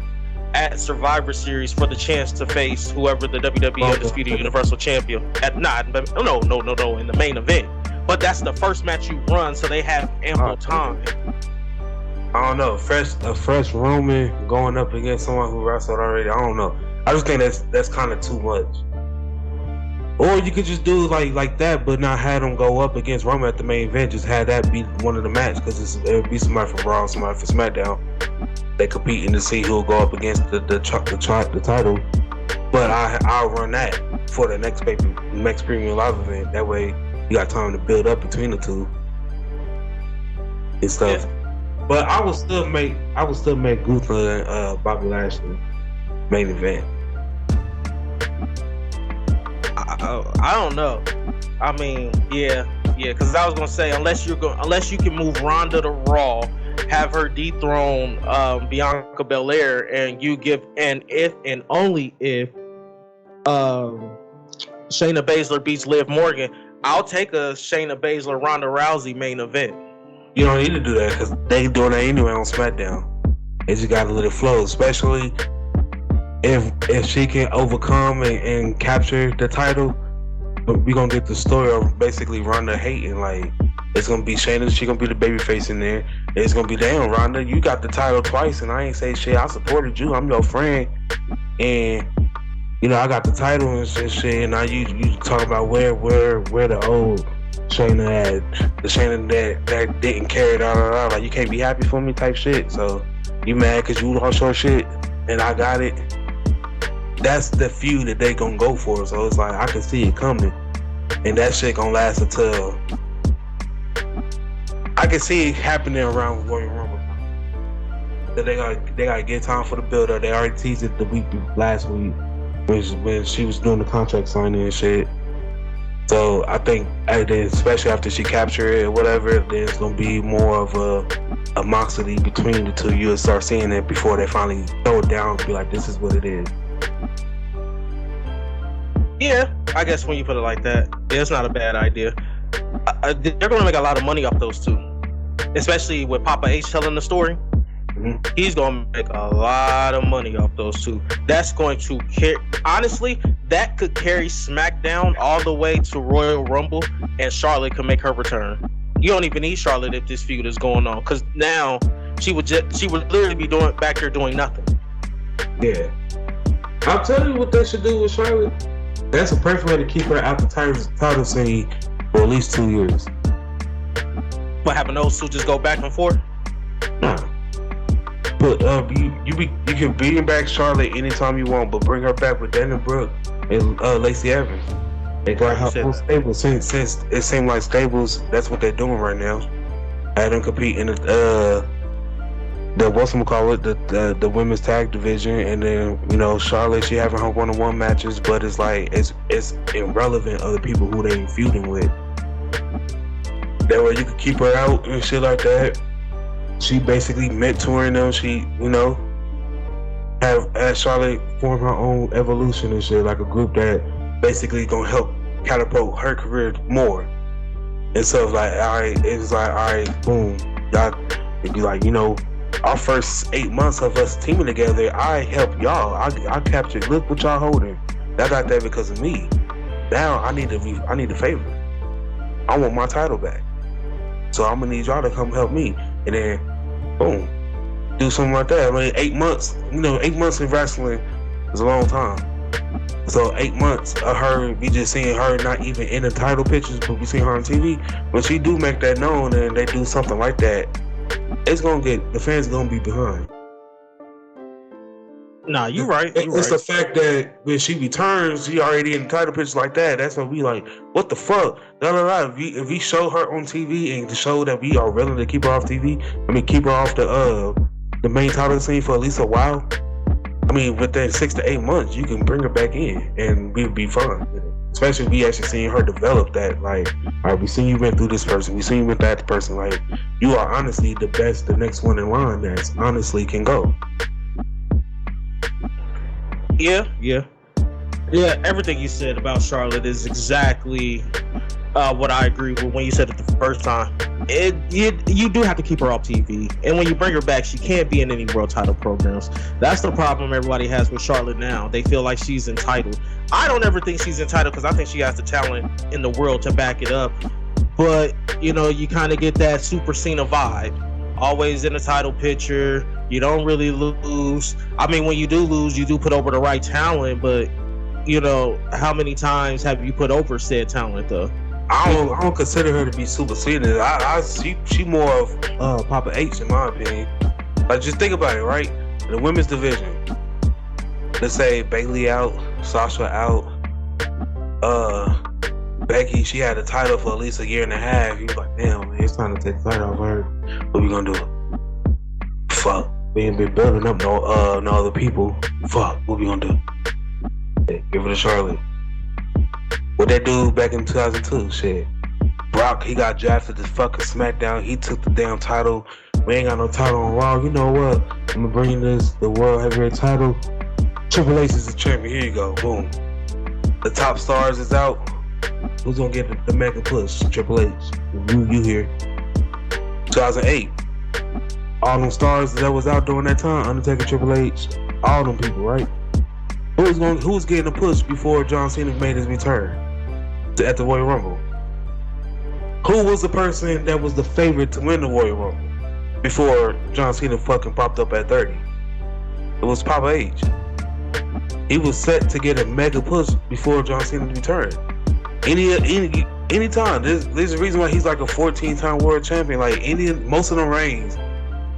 at Survivor Series for the chance to face whoever the WWE Undisputed Universal Champion in the main event. But that's the first match you run, so they have ample time. I don't know, a fresh Roman going up against someone who wrestled already. I don't know. I just think that's kind of too much. Or you could just do like that, but not have them go up against Roman at the main event. Just have that be one of the matches, because it would be somebody from Raw, somebody from SmackDown. They competing to see who'll go up against the title. But I'll run that for the next premium live event. That way you got time to build up between the two and stuff. Yeah. But I would still make Gunther and Bobby Lashley main event. I don't know. I mean, yeah. Because I was gonna say, unless you can move Ronda to Raw, have her dethrone Bianca Belair, and you give, and if and only if Shayna Baszler beats Liv Morgan, I'll take a Shayna Baszler Ronda Rousey main event. You don't need to do that because they doing that anyway on SmackDown. They just gotta let it flow, especially if she can overcome and capture the title. But we gonna get the story of basically Ronda hating. Like, it's gonna be Shayna, she gonna be the babyface in there. It's gonna be, damn, Ronda, you got the title twice and I ain't say shit. I supported you. I'm your friend, and I got the title and shit. And now you talk about where the old Shayna at, the Shayna that didn't carry it out. Like, you can't be happy for me type shit. So you mad because you lost your shit and I got it. that's the feud that they gonna go for. So it's like I can see it coming, and that shit gonna last until I can see it happening around Royal Rumble. That they gotta get time for the build up. They already teased it the week last week when she was doing the contract signing and shit. So I think, especially after she captured it or whatever, there's gonna be more of a moxity between the two. You'll start seeing it before they finally throw it down and be like, this is what it is. Yeah, I guess when you put it like that, yeah, it's not a bad idea. They're gonna make a lot of money off those two, especially with Papa H telling the story. Mm-hmm. He's gonna make a lot of money off those two. That's going to honestly, that could carry SmackDown all the way to Royal Rumble, and Charlotte can make her return. You don't even need Charlotte if this feud is going on, because now she would literally be back here doing nothing. Yeah, I'll tell you what they should do with Charlotte. That's a perfect way to keep her out the title scene for at least 2 years. But having those two just go back and forth? Nah. But you can bring back Charlotte anytime you want, but bring her back with Dana Brooke and Lacey Evans. They got her own stable since it seemed like stables. That's what they're doing right now. Had them compete in the the women's tag division, and then Charlotte, she having her one-on-one matches, but it's like it's irrelevant of the people who they feuding with. That way you can keep her out and shit like that. She basically mentoring them. She have Charlotte form her own evolution and shit, like a group that basically gonna help catapult her career more. And so it's like, all right, boom, y'all. It'd be like, our first 8 months of us teaming together, I helped y'all. I captured. Look what y'all holding. I got that because of me. Now I need a favor. I want my title back. So I'm gonna need y'all to come help me. And then, boom, do something like that. I mean, 8 months. 8 months in wrestling is a long time. So 8 months of her, we just seeing her not even in the title pictures, but we see her on TV. When she do make that known and they do something like that, it's gonna get the fans gonna be behind. Nah, you're right. It's the fact that when she returns, she already in the title pictures like that. That's when we like, what the fuck? If we show her on TV and to show that we are willing to keep her off TV, keep her off the main title scene for at least a while. Within 6 to 8 months, you can bring her back in and we'll be fine. Especially if we actually seeing her develop that. Like, all right, we seen you went through this person, we seen you with that person. Like, you are honestly the best, the next one in line that honestly can go. Yeah. Everything you said about Charlotte is exactly what I agree with when you said it the first time. You do have to keep her off TV, and when you bring her back, she can't be in any world title programs. That's the problem everybody has with Charlotte now. They feel like she's entitled. I don't ever think she's entitled because I think she has the talent in the world to back it up. But you kind of get that Super Cena vibe. Always in the title picture. You don't really lose. When you do lose, you do put over the right talent, but how many times have you put over said talent though? I don't consider her to be Super Cena. She more of Papa H in my opinion. Like, just think about it, right? In the women's division, let's say Bayley out, Sasha out, Becky, she had the title for at least a year and a half. You like, damn, man, it's time to take the title off her. What we gonna do? Fuck. We ain't been building up no other people. Fuck. What we gonna do? Yeah, give it to Charlotte. What that dude back in 2002? Shit. Brock, he got drafted to fucking SmackDown. He took the damn title. We ain't got no title on Raw. You know what? I'm gonna bring the World Heavyweight title. Triple H is the champion. Here you go. Boom. The top stars is out. Who's gonna get the mega push? Triple H. You here. 2008. All them stars that was out during that time, Undertaker, Triple H, all them people, right? Who was getting a push before John Cena made his return at the Royal Rumble? Who was the person that was the favorite to win the Royal Rumble before John Cena fucking popped up at 30? It was Papa H. He was set to get a mega push before John Cena returned. Any time. There's a reason why he's like a 14-time world champion. Like most of the reigns,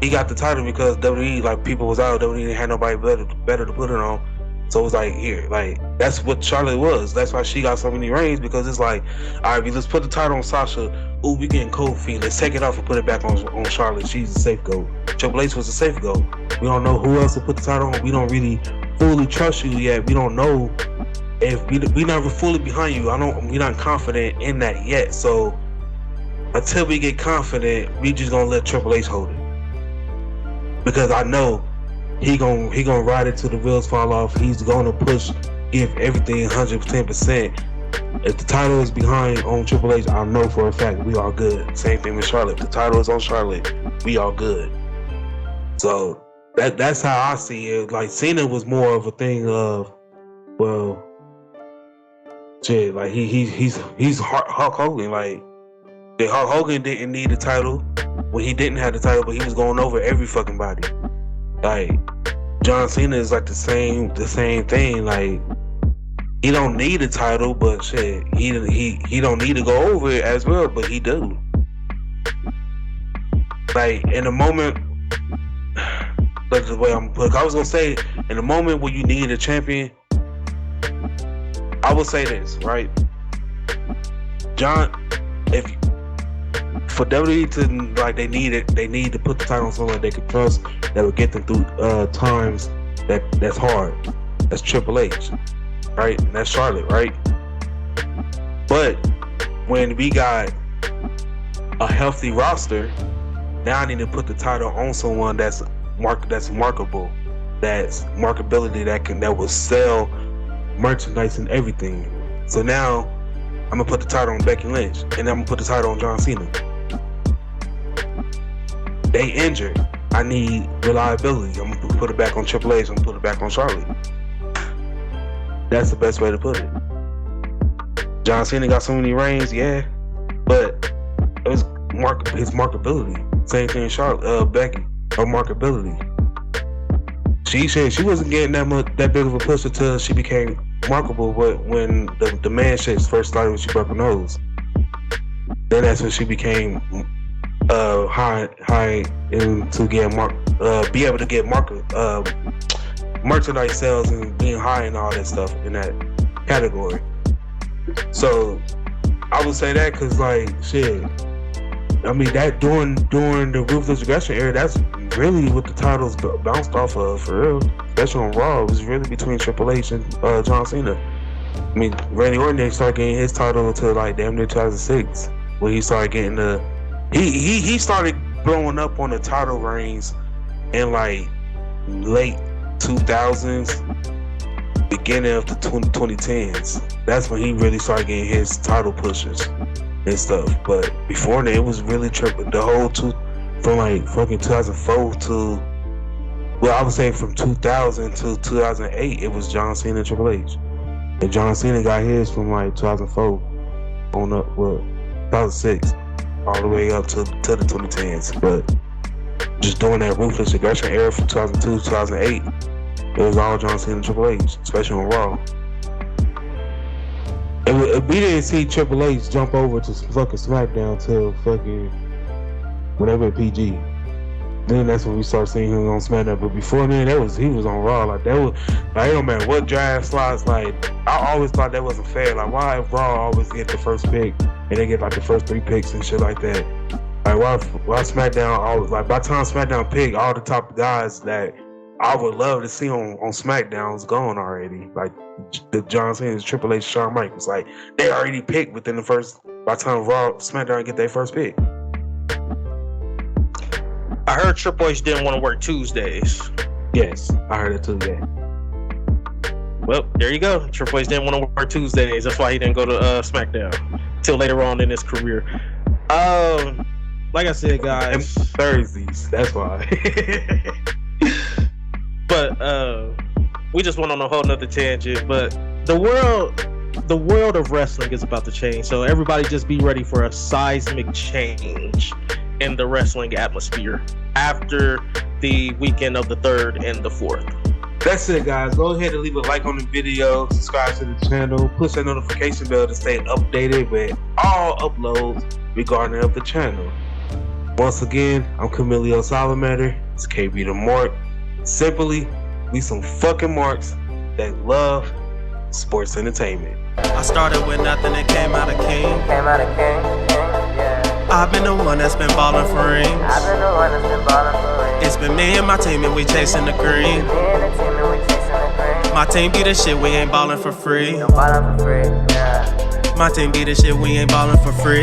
he got the title because WWE, like, people was out. WWE didn't have nobody better to put it on. So it's like, here, like, that's what Charlotte was. That's why she got so many reigns, because it's like, all right, let's put the title on Sasha. Ooh, we getting cold feet. Let's take it off and put it back on Charlotte. She's a safe goat. Triple H was a safe goat. We don't know who else to put the title on. We don't really fully trust you yet. We don't know if we never fully behind you. We're not confident in that yet. So until we get confident, we just gonna let Triple H hold it. Because I know he gonna ride it till the wheels fall off. He's gonna push, give everything 110%. If the title is behind on Triple H, I know for a fact we are good. Same thing with Charlotte. If the title is on Charlotte, we are good. So that's how I see it. Like, Cena was more of a thing of, well, shit, like he's Hulk Hogan. Like, Hulk Hogan didn't need the title when he didn't have the title, but he was going over every fucking body. Like, John Cena is like the same thing. Like, he don't need a title, but shit, he don't need to go over it as well, but he do. Like, in the moment, that's the way I was gonna say, in the moment when you need a champion, I would say this, right? John, for WWE to, like, they need to put the title on someone they can trust, that would get them through times that's hard. That's Triple H, right? And that's Charlotte, right? But when we got a healthy roster, now I need to put the title on someone that's marketable, that's markability, that will sell merchandise and everything. So now I'm gonna put the title on Becky Lynch, and then I'm gonna put the title on John Cena. They injured. I need reliability. I'm gonna put it back on Triple H. I'm gonna put it back on Charlotte. That's the best way to put it. John Cena got so many reigns, yeah, but it was his marketability. Same thing with Becky, her marketability. She said she wasn't getting that big of a push until she became marketable. But when the man shakes first started, when she broke her nose, then that's when she became high into getting be able to get merchandise sales and being high and all that stuff in that category. So I would say that because, like, shit, I mean, that during the Ruthless Aggression era, that's really what the titles bounced off of, for real. Especially on Raw, it was really between Triple H and John Cena. I mean, Randy Orton didn't start getting his title until, like, damn near 2006, when he started getting the he started blowing up on the title reigns in, like, late 2000s, beginning of the 2010s. That's when he really started getting his title pushes and stuff. But before that, it was really tripping. The whole from like fucking 2004 to, well, I would say from 2000 to 2008, it was John Cena and Triple H. And John Cena got his from like 2004 on up, well, 2006, all the way up to the 2010s. But just during that Ruthless Aggression era from 2002 to 2008, it was all John Cena and Triple H, especially on Raw. We didn't see Triple H jump over to fucking SmackDown till fucking whenever PG. Then that's when we start seeing him on SmackDown. But before then, he was on Raw. Like, that was, like, it don't matter what draft slots. Like, I always thought that wasn't fair. Like, why Raw always get the first pick and they get like the first 3 picks and shit like that? Like, why SmackDown always, like, by the time SmackDown pick, all the top guys that I would love to see on SmackDown is gone already. Like, the John Cena, Triple H, Shawn Michaels, like, they already picked within the first, by the time Raw, SmackDown get their first pick. I heard Triple H didn't want to work Tuesdays. Yes, I heard it too, yeah. Well, there you go. Triple H didn't want to work Tuesdays. That's why he didn't go to SmackDown till later on in his career. Like I said, guys, and Thursdays. That's why. But we just went on a whole nother tangent. But the world of wrestling is about to change. So everybody, just be ready for a seismic change in the wrestling atmosphere after the weekend of the 3rd and the 4th. That's it, guys. Go ahead and leave a like on the video, subscribe to the channel, push that notification bell to stay updated with all uploads regarding of the channel. Once again, I'm Camilio Salamander. It's KB the Mark. Simply, we some fucking marks. that love sports entertainment. I started with nothing and came out a king. I've been the one that's been ballin' for rings. It's been me and my team and we chasing the green. My team be the shit, we ain't ballin' for free. My team be the shit, we ain't ballin' for free.